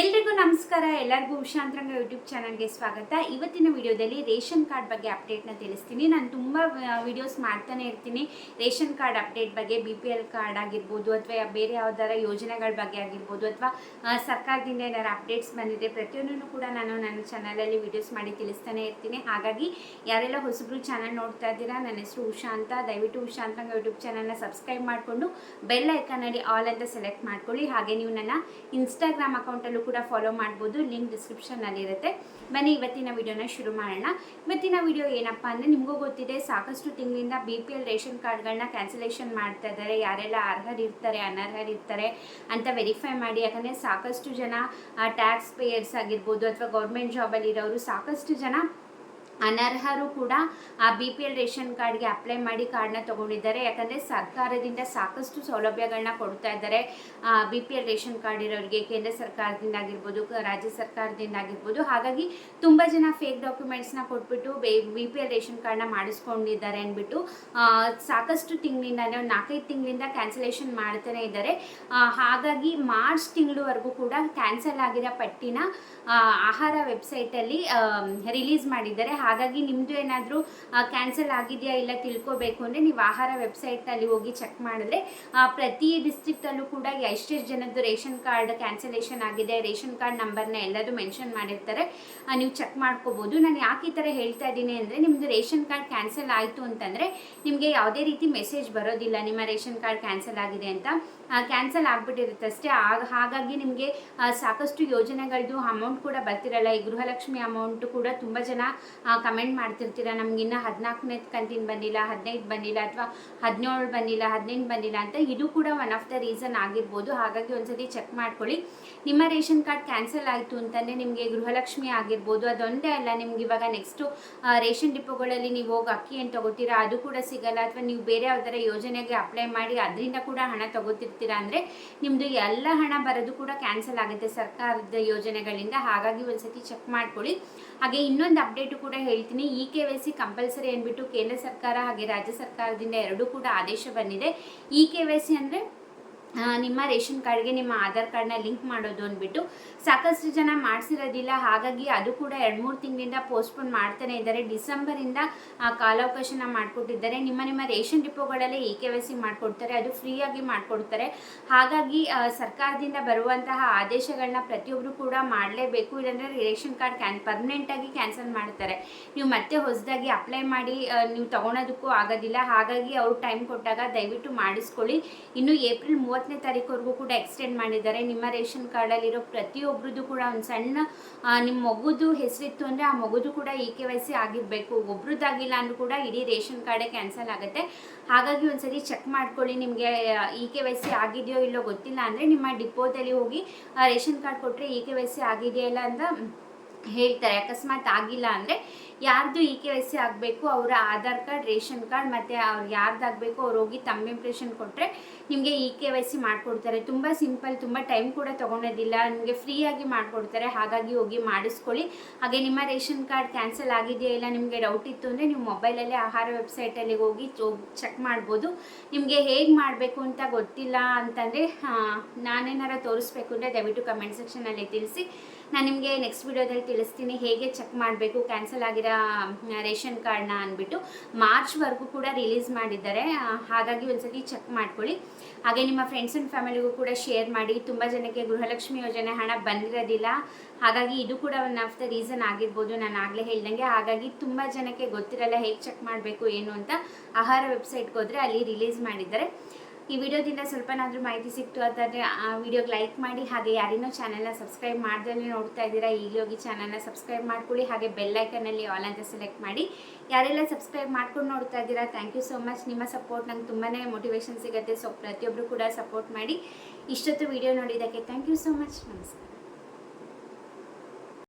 ಎಲ್ರಿಗೂ ನಮಸ್ಕಾರ. ಎಲ್ಲರಿಗೂ ಉಷಾಂತರಂಗ ಯೂಟ್ಯೂಬ್ ಚಾನಲ್ಗೆ ಸ್ವಾಗತ. ಇವತ್ತಿನ ವಿಡಿಯೋದಲ್ಲಿ ರೇಷನ್ ಕಾರ್ಡ್ ಬಗ್ಗೆ ಅಪ್ಡೇಟ್ನ ತಿಳಿಸ್ತೀನಿ. ನಾನು ತುಂಬ ವಿಡಿಯೋಸ್ ಮಾಡ್ತಾನೆ ಇರ್ತೀನಿ ರೇಷನ್ ಕಾರ್ಡ್ ಅಪ್ಡೇಟ್ ಬಗ್ಗೆ. BPL ಕಾರ್ಡ್ ಆಗಿರ್ಬೋದು ಅಥವಾ ಬೇರೆ ಯಾವುದಾರ ಯೋಜನೆಗಳ ಬಗ್ಗೆ ಆಗಿರ್ಬೋದು ಅಥವಾ ಸರ್ಕಾರದಿಂದ ಏನಾರು ಅಪ್ಡೇಟ್ಸ್ ಬಂದಿದೆ ಪ್ರತಿಯೊಂದನ್ನು ಕೂಡ ನಾನು ನನ್ನ ಚಾನಲಲ್ಲಿ ವಿಡಿಯೋಸ್ ಮಾಡಿ ತಿಳಿಸ್ತಾನೆ ಇರ್ತೀನಿ. ಹಾಗಾಗಿ ಯಾರೆಲ್ಲ ಹೊಸಬ್ರು ಚಾನಲ್ ನೋಡ್ತಾ ಇದ್ದೀರಾ, ನನ್ನ ಹೆಸರು ಉಷಾ ಅಂತ. ದಯವಿಟ್ಟು ಉಷಾಂತರಂಗ ಯೂಟ್ಯೂಬ್ ಚಾನಲ್ನ ಸಬ್ಸ್ಕ್ರೈಬ್ ಮಾಡಿಕೊಂಡು ಬೆಲ್ ಐಕಾನಲ್ಲಿ ಆಲ್ ಅಂತ ಸೆಲೆಕ್ಟ್ ಮಾಡ್ಕೊಳ್ಳಿ. ಹಾಗೆ ನೀವು ನನ್ನ ಇನ್ಸ್ಟಾಗ್ರಾಮ್ ಅಕೌಂಟಲ್ಲೂ ಕೂಡ ಫಾಲೋ ಮಾಡ್ಬೋದು, ಲಿಂಕ್ ಡಿಸ್ಕ್ರಿಪ್ಷನ್ನಲ್ಲಿ ಇರುತ್ತೆ. ಬನ್ನಿ ಇವತ್ತಿನ ವಿಡಿಯೋನ ಶುರು ಮಾಡೋಣ. ಇವತ್ತಿನ ವಿಡಿಯೋ ಏನಪ್ಪ ಅಂದರೆ, ನಿಮಗೂ ಗೊತ್ತಿದೆ ಸಾಕಷ್ಟು ತಿಂಗಳಿಂದ BPL ರೇಷನ್ ಕಾರ್ಡ್ಗಳನ್ನ ಕ್ಯಾನ್ಸಲೇಷನ್ ಮಾಡ್ತಾ ಇದ್ದಾರೆ. ಯಾರೆಲ್ಲ ಅರ್ಹರಿರ್ತಾರೆ ಅನರ್ಹರಿರ್ತಾರೆ ಅಂತ ವೆರಿಫೈ ಮಾಡಿ. ಯಾಕಂದರೆ ಸಾಕಷ್ಟು ಜನ ಟ್ಯಾಕ್ಸ್ ಪೇಯರ್ಸ್ ಆಗಿರ್ಬೋದು ಅಥವಾ ಗೌರ್ಮೆಂಟ್ ಜಾಬಲ್ಲಿರೋರು ಸಾಕಷ್ಟು ಜನ ಅನರ್ಹರು ಕೂಡ BPL ರೇಷನ್ ಕಾರ್ಡ್ಗೆ ಅಪ್ಲೈ ಮಾಡಿ ಕಾರ್ಡ್ನ ತೊಗೊಂಡಿದ್ದಾರೆ. ಯಾಕಂದರೆ ಸರ್ಕಾರದಿಂದ ಸಾಕಷ್ಟು ಸೌಲಭ್ಯಗಳನ್ನ ಕೊಡ್ತಾ ಇದ್ದಾರೆ BPL ರೇಷನ್ ಕಾರ್ಡ್ ಇರೋರಿಗೆ, ಕೇಂದ್ರ ಸರ್ಕಾರದಿಂದ ಆಗಿರ್ಬೋದು ರಾಜ್ಯ ಸರ್ಕಾರದಿಂದ ಆಗಿರ್ಬೋದು. ಹಾಗಾಗಿ ತುಂಬ ಜನ ಫೇಕ್ ಡಾಕ್ಯುಮೆಂಟ್ಸ್ನ ಕೊಟ್ಬಿಟ್ಟು BPL ರೇಷನ್ ಕಾರ್ಡ್ನ ಮಾಡಿಸ್ಕೊಂಡಿದ್ದಾರೆ ಅಂದ್ಬಿಟ್ಟು ಸಾಕಷ್ಟು ತಿಂಗಳಿಂದ, 4-5 ತಿಂಗಳಿಂದ ಕ್ಯಾನ್ಸಲೇಷನ್ ಮಾಡ್ತಾನೆ ಇದ್ದಾರೆ. ಹಾಗಾಗಿ ಮಾರ್ಚ್ ತಿಂಗಳವರೆಗೂ ಕೂಡ ಕ್ಯಾನ್ಸಲ್ ಆಗಿರೋ ಪಟ್ಟಿನ ಆಹಾರ ವೆಬ್ಸೈಟಲ್ಲಿ ರಿಲೀಸ್ ಮಾಡಿದ್ದಾರೆ. ಹಾಗಾಗಿ ನಿಮ್ಮದು ಏನಾದರೂ ಕ್ಯಾನ್ಸಲ್ ಆಗಿದೆಯಾ ಇಲ್ಲ ತಿಳ್ಕೋಬೇಕು ಅಂದರೆ ನೀವು ಆಹಾರ ವೆಬ್ಸೈಟ್ನಲ್ಲಿ ಹೋಗಿ ಚೆಕ್ ಮಾಡಿದ್ರೆ ಪ್ರತಿ ಡಿಸ್ಟ್ರಿಕ್ಟಲ್ಲೂ ಕೂಡ ಎಷ್ಟೆಷ್ಟು ಜನದ್ದು ರೇಷನ್ ಕಾರ್ಡ್ ಕ್ಯಾನ್ಸಲೇಷನ್ ಆಗಿದೆ, ರೇಷನ್ ಕಾರ್ಡ್ ನಂಬರ್ನ ಎಲ್ಲದೂ ಮೆನ್ಷನ್ ಮಾಡಿರ್ತಾರೆ, ನೀವು ಚೆಕ್ ಮಾಡ್ಕೋಬೋದು. ನಾನು ಯಾಕೆ ಈ ಥರ ಹೇಳ್ತಾ ಇದ್ದೀನಿ ಅಂದರೆ, ನಿಮ್ಮದು ರೇಷನ್ ಕಾರ್ಡ್ ಕ್ಯಾನ್ಸಲ್ ಆಯಿತು ಅಂತಂದರೆ ನಿಮಗೆ ಯಾವುದೇ ರೀತಿ ಮೆಸೇಜ್ ಬರೋದಿಲ್ಲ ನಿಮ್ಮ ರೇಷನ್ ಕಾರ್ಡ್ ಕ್ಯಾನ್ಸಲ್ ಆಗಿದೆ ಅಂತ. ಕ್ಯಾನ್ಸಲ್ ಆಗಿಬಿಟ್ಟಿರುತ್ತೆ ಅಷ್ಟೇ. ಹಾಗಾಗಿ ನಿಮಗೆ ಸಾಕಷ್ಟು ಯೋಜನೆಗಳದ್ದು ಅಮೌಂಟ್ ಕೂಡ ಬರ್ತಿರಲ್ಲ. ಈ ಗೃಹಲಕ್ಷ್ಮಿ ಅಮೌಂಟು ಕೂಡ ತುಂಬ ಜನ ಕಮೆಂಟ್ ಮಾಡ್ತಿರ್ತೀರ, ನಮಗಿನ್ನ 14ನೇ ಕಂತಿನ ಬಂದಿಲ್ಲ, 15 ಬಂದಿಲ್ಲ ಅಥವಾ 17 ಬಂದಿಲ್ಲ, 18 ಬಂದಿಲ್ಲ ಅಂತ. ಇದು ಕೂಡ ಒನ್ ಆಫ್ ದ ರೀಸನ್ ಆಗಿರ್ಬೋದು. ಹಾಗಾಗಿ ಒಂದ್ಸತಿ ಚೆಕ್ ಮಾಡ್ಕೊಳ್ಳಿ. ನಿಮ್ಮ ರೇಷನ್ ಕಾರ್ಡ್ ಕ್ಯಾನ್ಸಲ್ ಆಯಿತು ಅಂತಂದರೆ ನಿಮಗೆ ಗೃಹಲಕ್ಷ್ಮಿ ಆಗಿರ್ಬೋದು, ಅದೊಂದೇ ಅಲ್ಲ, ನಿಮ್ಗೆ ಇವಾಗ ನೆಕ್ಸ್ಟು ರೇಷನ್ ಡಿಪೋಗಳಲ್ಲಿ ನೀವು ಹೋಗಿ ಅಕ್ಕಿ ಏನು ತೊಗೋತೀರಾ ಅದು ಕೂಡ ಸಿಗಲ್ಲ. ಅಥವಾ ನೀವು ಬೇರೆ ಯಾವುದಾರ ಯೋಜನೆಗೆ ಅಪ್ಲೈ ಮಾಡಿ ಅದರಿಂದ ಕೂಡ ಹಣ ತೊಗೋತಿರ್ತೀರಾ ಅಂದರೆ ನಿಮ್ಮದು ಎಲ್ಲ ಹಣ ಬರೋದು ಕೂಡ ಕ್ಯಾನ್ಸಲ್ ಆಗುತ್ತೆ ಸರ್ಕಾರದ ಯೋಜನೆಗಳಿಂದ. ಹಾಗಾಗಿ ಒಂದ್ಸತಿ ಚೆಕ್ ಮಾಡ್ಕೊಳ್ಳಿ. ಹಾಗೆ ಇನ್ನೊಂದು ಅಪ್ಡೇಟು ಕೂಡ ಹೇಳ್ತೀನಿ. KYC ಕಂಪಲ್ಸರಿ ಅಂದ್ಬಿಟ್ಟು ಕೇಂದ್ರ ಸರ್ಕಾರ ಹಾಗೆ ರಾಜ್ಯ ಸರ್ಕಾರದಿಂದ ಎರಡೂ ಕೂಡ ಆದೇಶ ಬಂದಿದೆ. KYC ಅಂದರೆ ನಿಮ್ಮ ರೇಷನ್ ಕಾರ್ಡ್ಗೆ ನಿಮ್ಮ ಆಧಾರ್ ಕಾರ್ಡ್ನ ಲಿಂಕ್ ಮಾಡೋದು ಅಂದ್ಬಿಟ್ಟು ಸಾಕಷ್ಟು ಜನ ಮಾಡಿಸಿರೋದಿಲ್ಲ. ಹಾಗಾಗಿ ಅದು ಕೂಡ 2-3 ತಿಂಗಳಿಂದ ಪೋಸ್ಟ್ಪೋನ್ ಮಾಡ್ತಾನೆ ಇದ್ದಾರೆ. ಡಿಸೆಂಬರಿಂದ ಕಾಲಾವಕಾಶನ ಮಾಡಿಕೊಟ್ಟಿದ್ದಾರೆ. ನಿಮ್ಮ ರೇಷನ್ ಡಿಪೋಗಳಲ್ಲೇ KYC ಮಾಡಿಕೊಡ್ತಾರೆ, ಅದು ಫ್ರೀಯಾಗಿ ಮಾಡಿಕೊಡ್ತಾರೆ. ಹಾಗಾಗಿ ಸರ್ಕಾರದಿಂದ ಬರುವಂತಹ ಆದೇಶಗಳನ್ನ ಪ್ರತಿಯೊಬ್ಬರು ಕೂಡ ಮಾಡಲೇಬೇಕು. ಇಲ್ಲಾಂದರೆ ರೇಷನ್ ಕಾರ್ಡ್ ಪರ್ಮನೆಂಟಾಗಿ ಕ್ಯಾನ್ಸಲ್ ಮಾಡ್ತಾರೆ. ನೀವು ಮತ್ತೆ ಹೊಸದಾಗಿ ಅಪ್ಲೈ ಮಾಡಿ ನೀವು ತೊಗೊಳೋದಕ್ಕೂ ಆಗೋದಿಲ್ಲ. ಹಾಗಾಗಿ ಅವರು ಟೈಮ್ ಕೊಟ್ಟಾಗ ದಯವಿಟ್ಟು ಮಾಡಿಸ್ಕೊಳ್ಳಿ. ಇನ್ನು ಏಪ್ರಿಲ್ 30ನೇ ತಾರೀಕುವರೆಗೂ ಕೂಡ ಎಕ್ಸ್ಟೆಂಡ್ ಮಾಡಿದ್ದಾರೆ. ನಿಮ್ಮ ರೇಷನ್ ಕಾರ್ಡಲ್ಲಿರೋ ಪ್ರತಿಯೊಬ್ಬರದ್ದು ಕೂಡ ಒಂದು ಸಣ್ಣ ನಿಮ್ಮ ಮಗುದು ಹೆಸರಿತ್ತು ಅಂದರೆ ಆ ಮಗುದು ಕೂಡ KYC ಆಗಿರಬೇಕು. ಒಬ್ರದ್ದಾಗಿಲ್ಲ ಅಂದರೂ ಕೂಡ ಇಡೀ ರೇಷನ್ ಕಾರ್ಡೇ ಕ್ಯಾನ್ಸಲ್ ಆಗುತ್ತೆ. ಹಾಗಾಗಿ ಒಂದ್ಸರಿ ಚೆಕ್ ಮಾಡ್ಕೊಳ್ಳಿ. ನಿಮಗೆ KYC ಆಗಿದೆಯೋ ಇಲ್ಲೋ ಗೊತ್ತಿಲ್ಲ ಅಂದರೆ ನಿಮ್ಮ ಡಿಪೋದಲ್ಲಿ ಹೋಗಿ ರೇಷನ್ ಕಾರ್ಡ್ ಕೊಟ್ಟರೆ KYC ಆಗಿದೆಯಾ ಇಲ್ಲ ಅಂತ ಹೇಳ್ತಾರೆ. ಅಕಸ್ಮಾತ್ ಆಗಿಲ್ಲ ಅಂದರೆ ಯಾರ್ದು KYC ಆಗಬೇಕು ಅವರ ಆಧಾರ್ ಕಾರ್ಡ್, ರೇಷನ್ ಕಾರ್ಡ್ ಮತ್ತು ಅವ್ರು ಯಾರ್ದಾಗಬೇಕು ಅವ್ರು ಹೋಗಿ ತಮ್ಮ ಇಂಪ್ರೆಷನ್ ಕೊಟ್ಟರೆ ನಿಮಗೆ KYC ಮಾಡಿಕೊಡ್ತಾರೆ. ತುಂಬ ಸಿಂಪಲ್, ತುಂಬ ಟೈಮ್ ಕೂಡ ತೊಗೊಳೋದಿಲ್ಲ, ನಿಮಗೆ ಫ್ರೀಯಾಗಿ ಮಾಡಿಕೊಡ್ತಾರೆ. ಹಾಗಾಗಿ ಹೋಗಿ ಮಾಡಿಸ್ಕೊಳ್ಳಿ. ಹಾಗೆ ನಿಮ್ಮ ರೇಷನ್ ಕಾರ್ಡ್ ಕ್ಯಾನ್ಸಲ್ ಆಗಿದೆಯಾ ಇಲ್ಲ ನಿಮಗೆ ಡೌಟ್ ಇತ್ತು ಅಂದರೆ ನೀವು ಮೊಬೈಲಲ್ಲೇ ಆಹಾರ ವೆಬ್ಸೈಟಲ್ಲಿ ಹೋಗಿ ಚೆಕ್ ಮಾಡ್ಬೋದು. ನಿಮಗೆ ಹೇಗೆ ಮಾಡಬೇಕು ಅಂತ ಗೊತ್ತಿಲ್ಲ ಅಂತಂದರೆ ನಾನೇನಾರ ತೋರಿಸ್ಬೇಕು ಅಂದರೆ ದಯವಿಟ್ಟು ಕಮೆಂಟ್ ಸೆಕ್ಷನಲ್ಲಿ ತಿಳಿಸಿ. ನಾನು ನಿಮಗೆ ನೆಕ್ಸ್ಟ್ ವಿಡಿಯೋದಲ್ಲಿ ತಿಳಿಸ್ತೀನಿ ಹೇಗೆ ಚೆಕ್ ಮಾಡಬೇಕು ಕ್ಯಾನ್ಸಲ್ ಆಗಿರೋ ರೇಷನ್ ಕಾರ್ಡ್ನ ಅಂದ್ಬಿಟ್ಟು. ಮಾರ್ಚ್ವರೆಗೂ ಕೂಡ ರಿಲೀಸ್ ಮಾಡಿದ್ದಾರೆ. ಹಾಗಾಗಿ ಒಂದ್ಸತಿ ಚೆಕ್ ಮಾಡ್ಕೊಳ್ಳಿ. ಹಾಗೆ ನಿಮ್ಮ ಫ್ರೆಂಡ್ಸ್ ಆ್ಯಂಡ್ ಫ್ಯಾಮಿಲಿಗೂ ಕೂಡ ಶೇರ್ ಮಾಡಿ. ತುಂಬ ಜನಕ್ಕೆ ಗೃಹಲಕ್ಷ್ಮಿ ಯೋಜನೆ ಹಣ ಬಂದಿರೋದಿಲ್ಲ. ಹಾಗಾಗಿ ಇದು ಕೂಡ ಒನ್ ಆಫ್ ದ ರೀಸನ್ ಆಗಿರ್ಬೋದು, ನಾನು ಆಗಲೇ ಹೇಳ್ದಂಗೆ. ಹಾಗಾಗಿ ತುಂಬ ಜನಕ್ಕೆ ಗೊತ್ತಿರಲ್ಲ ಹೇಗೆ ಚೆಕ್ ಮಾಡಬೇಕು ಏನು ಅಂತ. ಆಹಾರ ವೆಬ್ಸೈಟ್ಗೆ ಹೋದರೆ ಅಲ್ಲಿ ರಿಲೀಸ್ ಮಾಡಿದ್ದಾರೆ. ಈ ವಿಡಿಯೋದಿಂದ ಸ್ವಲ್ಪನಾದರೂ ಮಾಹಿತಿ ಸಿಕ್ತು ಅಂತಂದರೆ ಆ ವಿಡಿಯೋಗೆ ಲೈಕ್ ಮಾಡಿ. ಹಾಗೆ ಯಾರಿನೋ ಚಾನಲ್ನ ಸಬ್ಸ್ಕ್ರೈಬ್ ಮಾಡ್ದೇ ನೋಡ್ತಾ ಇದ್ದೀರಾ, ಈಗಲೇ ಹೋಗಿ ಚಾನಲ್ನ ಸಬ್ಸ್ಕ್ರೈಬ್ ಮಾಡ್ಕೊಳ್ಳಿ. ಹಾಗೆ ಬೆಲ್ ಐಕನಲ್ಲಿ ಆಲ್ ಅಂತ ಸೆಲೆಕ್ಟ್ ಮಾಡಿ. ಯಾರೆಲ್ಲ ಸಬ್ಸ್ಕ್ರೈಬ್ ಮಾಡ್ಕೊಂಡು ನೋಡ್ತಾ ಇದ್ದೀರಾ, ಥ್ಯಾಂಕ್ ಯು ಸೋ ಮಚ್. ನಿಮ್ಮ ಸಪೋರ್ಟ್ ನಂಗೆ ತುಂಬಾ ಮೋಟಿವೇಶನ್ ಸಿಗುತ್ತೆ. ಸೊ ಪ್ರತಿಯೊಬ್ಬರು ಕೂಡ ಸಪೋರ್ಟ್ ಮಾಡಿ. ಇಷ್ಟೊತ್ತು ವಿಡಿಯೋ ನೋಡಿದ್ದಕ್ಕೆ ಥ್ಯಾಂಕ್ ಯು ಸೋ ಮಚ್. ನಮಸ್ಕಾರ.